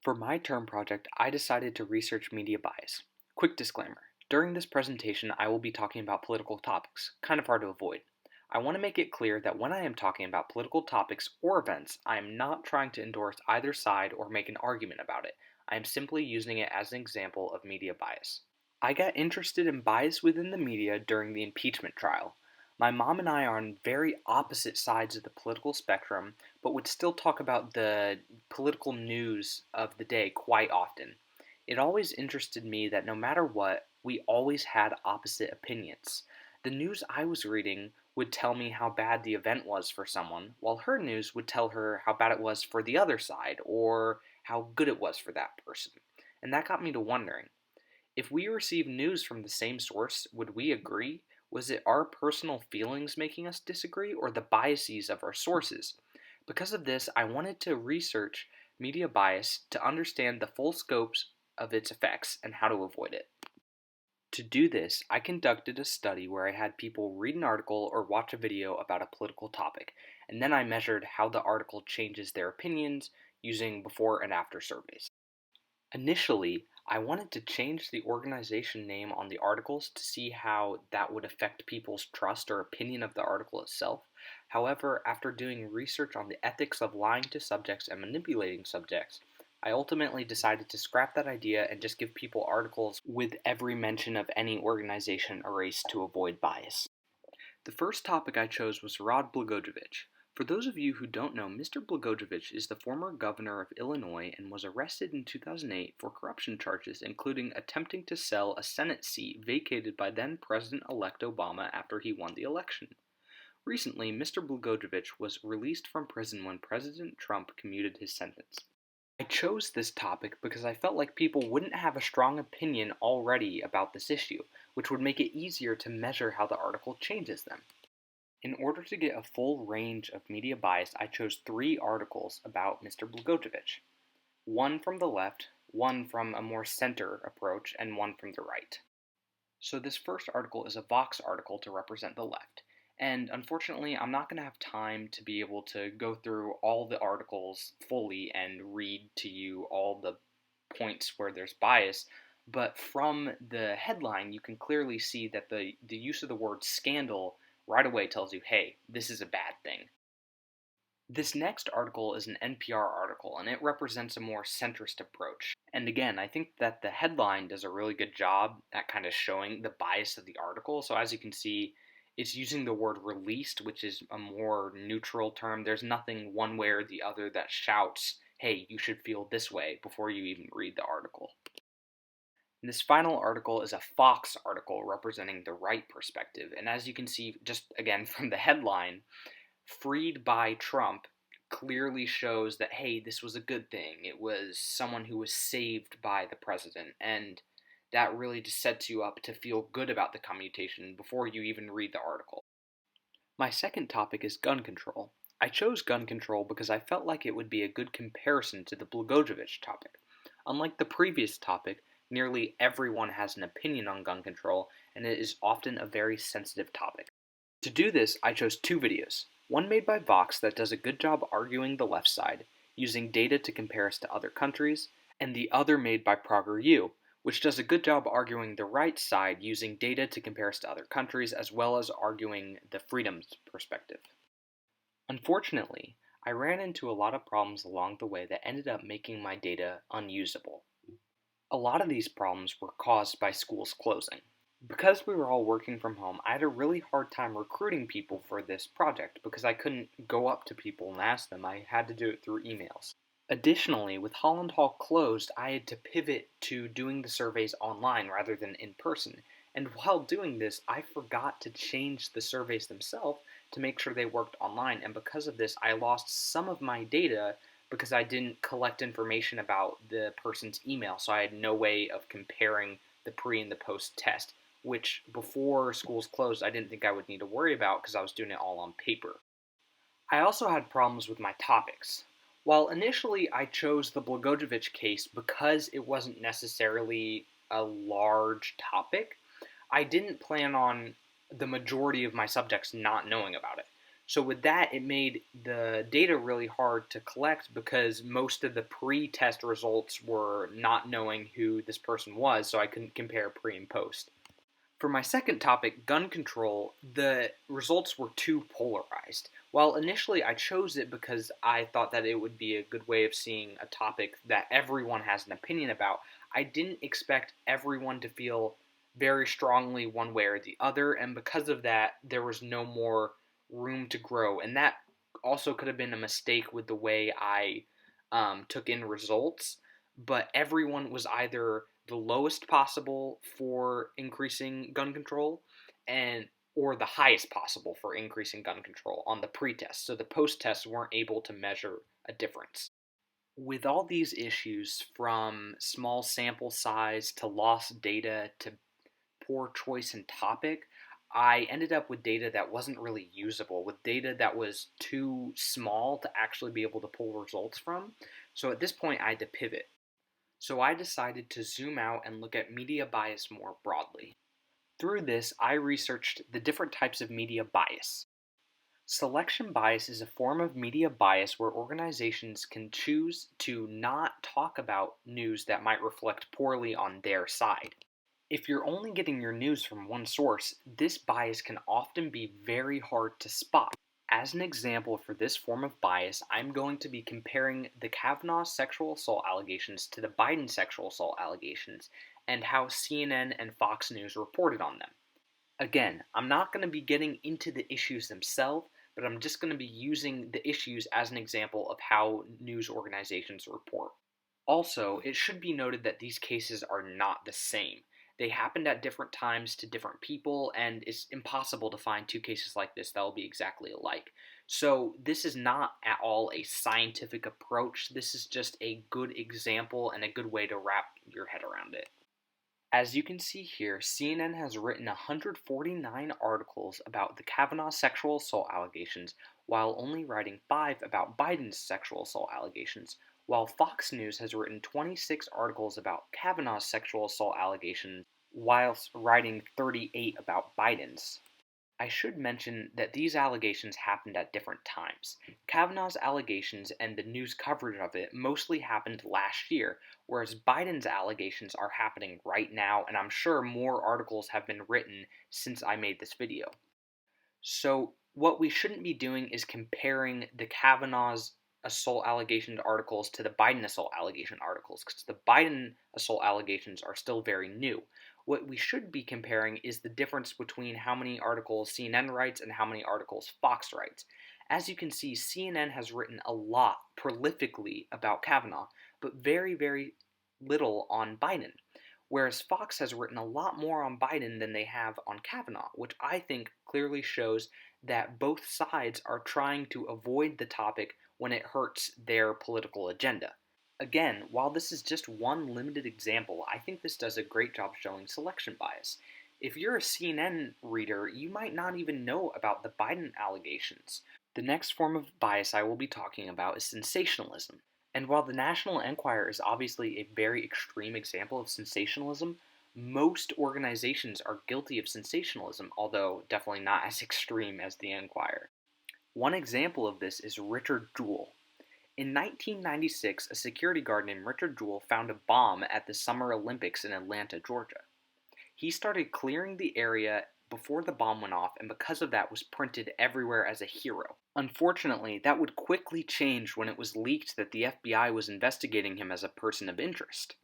For my term project, I decided to research media bias. Quick disclaimer. During this presentation, I will be talking about political topics, kind of hard to avoid. I want to make it clear that when I am talking about political topics or events, I am not trying to endorse either side or make an argument about it. I am simply using it as an example of media bias. I got interested in bias within the media during the impeachment trial. My mom and I are on very opposite sides of the political spectrum, but would still talk about the political news of the day quite often. It always interested me that no matter what, we always had opposite opinions. The news I was reading would tell me how bad the event was for someone, while her news would tell her how bad it was for the other side, or how good it was for that person. And that got me to wondering, if we received news from the same source, would we agree? Was it our personal feelings making us disagree, or the biases of our sources? Because of this, I wanted to research media bias to understand the full scopes of its effects and how to avoid it. To do this, I conducted a study where I had people read an article or watch a video about a political topic, and then I measured how the article changes their opinions using before and after surveys. Initially, I wanted to change the organization name on the articles to see how that would affect people's trust or opinion of the article itself. However, after doing research on the ethics of lying to subjects and manipulating subjects, I ultimately decided to scrap that idea and just give people articles with every mention of any organization erased to avoid bias. The first topic I chose was Rod Blagojevich. For those of you who don't know, Mr. Blagojevich is the former governor of Illinois and was arrested in 2008 for corruption charges, including attempting to sell a Senate seat vacated by then President-elect Obama after he won the election. Recently, Mr. Blagojevich was released from prison when President Trump commuted his sentence. I chose this topic because I felt like people wouldn't have a strong opinion already about this issue, which would make it easier to measure how the article changes them. In order to get a full range of media bias, I chose 3 articles about Mr. Blagojevich. One from the left, one from a more center approach, and one from the right. So this first article is a Vox article to represent the left. And unfortunately, I'm not going to have time to be able to go through all the articles fully and read to you all the points where there's bias, but from the headline, you can clearly see that the use of the word scandal right away tells you, hey, this is a bad thing. This next article is an NPR article, and it represents a more centrist approach. And again, I think that the headline does a really good job at kind of showing the bias of the article. So as you can see, it's using the word released, which is a more neutral term. There's nothing one way or the other that shouts, hey, you should feel this way before you even read the article. And this final article is a Fox article representing the right perspective. And as you can see, just again from the headline, freed by Trump clearly shows that, hey, this was a good thing. It was someone who was saved by the president. And that really just sets you up to feel good about the commutation before you even read the article. My second topic is gun control. I chose gun control because I felt like it would be a good comparison to the Blagojevich topic. Unlike the previous topic, nearly everyone has an opinion on gun control, and it is often a very sensitive topic. To do this, I chose 2 videos. One made by Vox that does a good job arguing the left side, using data to compare us to other countries, and the other made by ProgRU, which does a good job arguing the right side using data to compare us to other countries, as well as arguing the freedoms perspective. Unfortunately, I ran into a lot of problems along the way that ended up making my data unusable. A lot of these problems were caused by schools closing. Because we were all working from home, I had a really hard time recruiting people for this project because I couldn't go up to people and ask them. I had to do it through emails. Additionally, with Holland Hall closed, I had to pivot to doing the surveys online rather than in person. And while doing this, I forgot to change the surveys themselves to make sure they worked online. And because of this, I lost some of my data because I didn't collect information about the person's email. So I had no way of comparing the pre and the post test, which before schools closed, I didn't think I would need to worry about because I was doing it all on paper. I also had problems with my topics. While initially I chose the Blagojevich case because it wasn't necessarily a large topic, I didn't plan on the majority of my subjects not knowing about it. So with that, it made the data really hard to collect because most of the pre-test results were not knowing who this person was, so I couldn't compare pre and post. For my second topic, gun control, the results were too polarized. While initially I chose it because I thought that it would be a good way of seeing a topic that everyone has an opinion about, I didn't expect everyone to feel very strongly one way or the other, and because of that, there was no more room to grow. And that also could have been a mistake with the way I took in results, but everyone was either the lowest possible for increasing gun control and or the highest possible for increasing gun control on the pre-test. So the post-tests weren't able to measure a difference. With all these issues, from small sample size to lost data to poor choice in topic, I ended up with data that wasn't really usable, with data that was too small to actually be able to pull results from. So at this point, I had to pivot. So I decided to zoom out and look at media bias more broadly. Through this, I researched the different types of media bias. Selection bias is a form of media bias where organizations can choose to not talk about news that might reflect poorly on their side. If you're only getting your news from one source, this bias can often be very hard to spot. As an example for this form of bias, I'm going to be comparing the Kavanaugh sexual assault allegations to the Biden sexual assault allegations and how CNN and Fox News reported on them. Again, I'm not going to be getting into the issues themselves, but I'm just going to be using the issues as an example of how news organizations report. Also, it should be noted that these cases are not the same. They happened at different times to different people, and it's impossible to find two cases like this that will be exactly alike. So, this is not at all a scientific approach. This is just a good example and a good way to wrap your head around it. As you can see here, CNN has written 149 articles about the Kavanaugh sexual assault allegations, while only writing 5 about Biden's sexual assault allegations, while Fox News has written 26 articles about Kavanaugh's sexual assault allegations, whilst writing 38 about Biden's. I should mention that these allegations happened at different times. Kavanaugh's allegations and the news coverage of it mostly happened last year, whereas Biden's allegations are happening right now, and I'm sure more articles have been written since I made this video. So, what we shouldn't be doing is comparing the Kavanaugh's assault allegation articles to the Biden assault allegation articles, because the Biden assault allegations are still very new. What we should be comparing is the difference between how many articles CNN writes and how many articles Fox writes. As you can see, CNN has written a lot prolifically about Kavanaugh, but very, very little on Biden. Whereas Fox has written a lot more on Biden than they have on Kavanaugh, which I think clearly shows that both sides are trying to avoid the topic when it hurts their political agenda. Again, while this is just one limited example, I think this does a great job showing selection bias. If you're a CNN reader, you might not even know about the Biden allegations. The next form of bias I will be talking about is sensationalism. And while the National Enquirer is obviously a very extreme example of sensationalism, most organizations are guilty of sensationalism, although definitely not as extreme as the Enquirer. One example of this is Richard Jewell. In 1996, a security guard named Richard Jewell found a bomb at the Summer Olympics in Atlanta, Georgia. He started clearing the area before the bomb went off, and because of that was printed everywhere as a hero. Unfortunately, that would quickly change when it was leaked that the FBI was investigating him as a person of interest.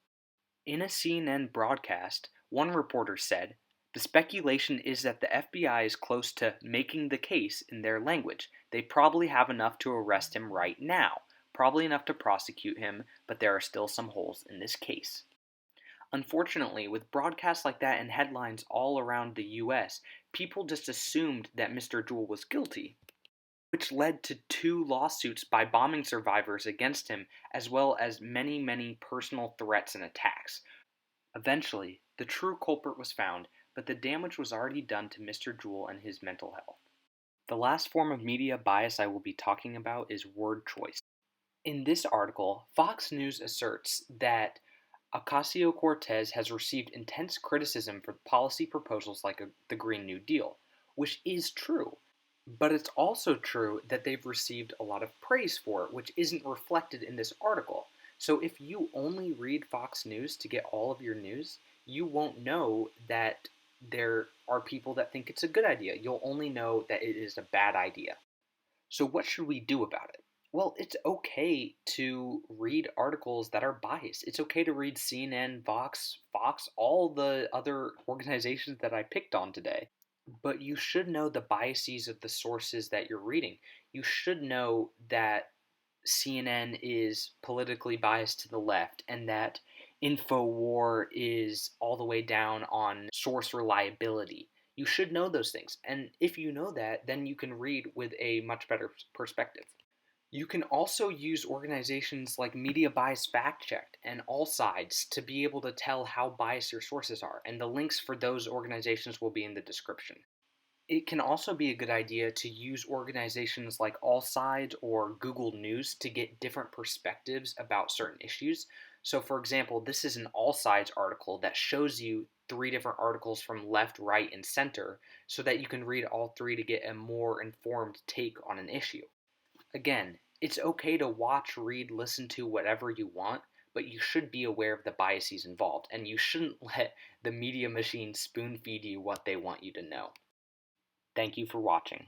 In a CNN broadcast, one reporter said, "The speculation is that the FBI is close to making the case in their language. They probably have enough to arrest him right now. Probably enough to prosecute him, but there are still some holes in this case." Unfortunately, with broadcasts like that and headlines all around the US, people just assumed that Mr. Jewell was guilty, which led to 2 lawsuits by bombing survivors against him, as well as many, many personal threats and attacks. Eventually, the true culprit was found, but the damage was already done to Mr. Jewell and his mental health. The last form of media bias I will be talking about is word choice. In this article, Fox News asserts that Ocasio-Cortez has received intense criticism for policy proposals like the Green New Deal, which is true. But it's also true that they've received a lot of praise for it, which isn't reflected in this article. So if you only read Fox News to get all of your news, you won't know that there are people that think it's a good idea. You'll only know that it is a bad idea. So, what should we do about it? Well, it's okay to read articles that are biased. It's okay to read CNN, Fox, all the other organizations that I picked on today. But you should know the biases of the sources that you're reading. You should know that CNN is politically biased to the left and that InfoWar is all the way down on source reliability. You should know those things. And if you know that, then you can read with a much better perspective. You can also use organizations like Media Bias Fact Check and All Sides to be able to tell how biased your sources are, and the links for those organizations will be in the description. It can also be a good idea to use organizations like All Sides or Google News to get different perspectives about certain issues. So, for example, this is an All Sides article that shows you three different articles from left, right, and center so that you can read all three to get a more informed take on an issue. Again, it's okay to watch, read, listen to whatever you want, but you should be aware of the biases involved, and you shouldn't let the media machine spoon feed you what they want you to know. Thank you for watching.